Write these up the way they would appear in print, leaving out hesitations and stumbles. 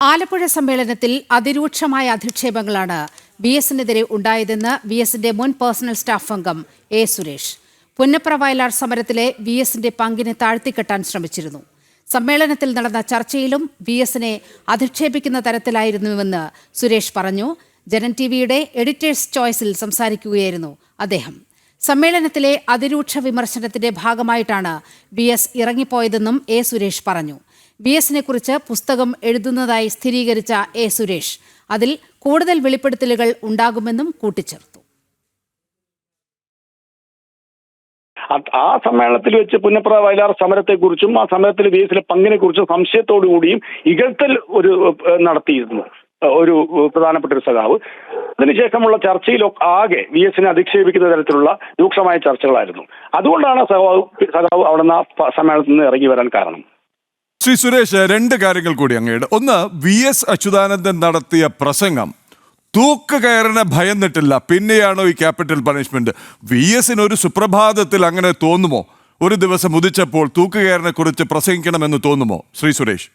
ആലപ്പുഴ സമ്മേളനത്തിൽ അതിരൂക്ഷമായ അധിക്ഷേപങ്ങളാണ് വി.എസിനെതിരെ ഉണ്ടായതെന്ന് വി.എസിന്റെ മുൻ പേഴ്സണൽ സ്റ്റാഫ് അംഗം എ. സുരേഷ്. പുന്നപ്ര വയലാർ സമരത്തിലെ വി.എസിന്റെ പങ്കിനെ താഴ്ത്തിക്കെട്ടാൻ ശ്രമിച്ചിരുന്നു. സമ്മേളനത്തിൽ നടന്ന ചർച്ചയിലും വി.എസിനെ അധിക്ഷേപിക്കുന്ന തരത്തിലായിരുന്നുവെന്ന് സുരേഷ് പറഞ്ഞു. ജനൻ ടിവിയുടെ എഡിറ്റേഴ്സ് ചോയ്സിൽ സംസാരിക്കുകയായിരുന്നു അദ്ദേഹം. സമ്മേളനത്തിലെ അതിരൂക്ഷ വിമർശനത്തിന്റെ ഭാഗമായിട്ടാണ് വി.എസ് ഇറങ്ങിപ്പോയതെന്നും എ. സുരേഷ് പറഞ്ഞു. വി.എസിനെ കുറിച്ച് പുസ്തകം എഴുതുന്നതായി സ്ഥിരീകരിച്ച എ. സുരേഷ് അതിൽ കൂടുതൽ വെളിപ്പെടുത്തലുകൾ ഉണ്ടാകുമെന്നും കൂട്ടിച്ചേർത്തു. ആ സമ്മേളനത്തിൽ വെച്ച് പുന്നപ്ര വയലാർ സമരത്തെക്കുറിച്ചും ആ സമരത്തിൽ വി.എസിലെ പങ്കിനെക്കുറിച്ചും സംശയത്തോടുകൂടിയും ഇകഴ്ത്തൽ നടത്തിയിരുന്നു ഒരു പ്രധാനപ്പെട്ട ഒരു സഖാവ്. അതിനുശേഷമുള്ള ചർച്ചയിലൊക്കെ ആകെ വി.എസിനെ അധിക്ഷേപിക്കുന്ന തരത്തിലുള്ള രൂക്ഷമായ ചർച്ചകളായിരുന്നു. അതുകൊണ്ടാണ് സഖാവ് അവിടെ നിന്ന് ആ സമ്മേളനത്തിൽ നിന്ന് ഇറങ്ങി വരാൻ കാരണം. ശ്രീ സുരേഷ്, രണ്ട് കാര്യങ്ങൾ കൂടി അങ്ങയുടെ. ഒന്ന്, വി.എസ്. അച്യുതാനന്ദൻ നടത്തിയ പ്രസംഗം തൂക്കുകയറിനെ ഭയന്നിട്ടില്ല, പിന്നെയാണോ ഈ ക്യാപിറ്റൽ പണിഷ്മെന്റ്? വി.എസിന് ഒരു സുപ്രഭാതത്തിൽ അങ്ങനെ തോന്നുമോ? ഒരു ദിവസം ഉദിച്ചപ്പോൾ തൂക്കുകയറിനെ കുറിച്ച് പ്രസംഗിക്കണമെന്ന് തോന്നുമോ ശ്രീ സുരേഷ്?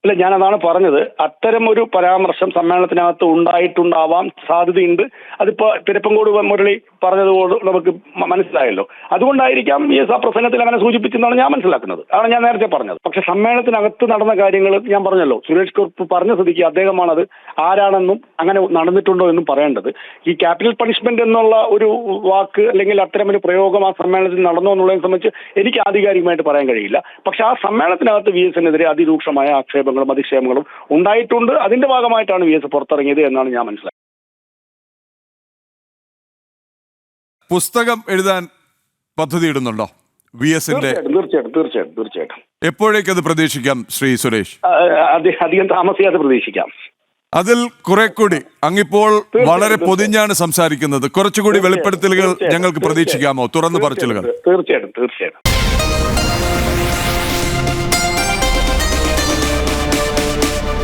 അല്ല, ഞാനതാണ് പറഞ്ഞത്. അത്തരം ഒരു പരാമർശം സമ്മേളനത്തിനകത്ത് ഉണ്ടായിട്ടുണ്ടാവാൻ സാധ്യതയുണ്ട്. അതിപ്പോ പിരപ്പങ്കോട് മുരളി പറഞ്ഞതുകൊണ്ട് നമുക്ക് മനസ്സിലായല്ലോ. അതുകൊണ്ടായിരിക്കാം വി.എസ്. ആ പ്രസംഗത്തിൽ അങ്ങനെ സൂചിപ്പിച്ചെന്നാണ് ഞാൻ മനസ്സിലാക്കുന്നത്. അതാണ് ഞാൻ നേരത്തെ പറഞ്ഞത്. പക്ഷെ സമ്മേളനത്തിനകത്ത് നടന്ന കാര്യങ്ങൾ ഞാൻ പറഞ്ഞല്ലോ. സുരേഷ് കുറുപ്പ് പറഞ്ഞ സ്ഥിതിക്ക് അദ്ദേഹമാണത് ആരാണെന്നും അങ്ങനെ നടന്നിട്ടുണ്ടോ എന്നും പറയേണ്ടത്. ഈ ക്യാപിറ്റൽ പണിഷ്മെന്റ് എന്നുള്ള ഒരു വാക്ക് അല്ലെങ്കിൽ അത്തരം ഒരു പ്രയോഗം ആ സമ്മേളനത്തിൽ നടന്നോ എന്നുള്ളതിനെ സംബന്ധിച്ച് എനിക്ക് ആധികാരികമായിട്ട് പറയാൻ കഴിയില്ല. പക്ഷെ ആ സമ്മേളനത്തിനകത്ത് വി.എസിനെതിരെ അതിരൂക്ഷമായ ആക്ഷേപങ്ങളും അധിക്ഷേപങ്ങളും ഉണ്ടായിട്ടുണ്ട്. അതിന്റെ ഭാഗമായിട്ടാണ് വി.എസ്. പുറത്തിറങ്ങിയത് എന്നാണ് ഞാൻ മനസ്സിലാക്കുന്നത്. പുസ്തകം എഴുതാൻ പദ്ധതിയിടുന്നുണ്ടോ വി.എസിന്റെ? തീർച്ചയായിട്ടും. എപ്പോഴേക്കത് പ്രതീക്ഷിക്കാം ശ്രീ സുരേഷ്? അധികം താമസിയാതെ പ്രതീക്ഷിക്കാം. അതിൽ കുറെ കൂടി അങ്ങിപ്പോൾ വളരെ പൊതിഞ്ഞാണ് സംസാരിക്കുന്നത്. കുറച്ചുകൂടി വെളിപ്പെടുത്തലുകൾ ഞങ്ങൾക്ക് പ്രതീക്ഷിക്കാമോ? തുറന്നു പറച്ചിലുകൾ. തീർച്ചയായിട്ടും.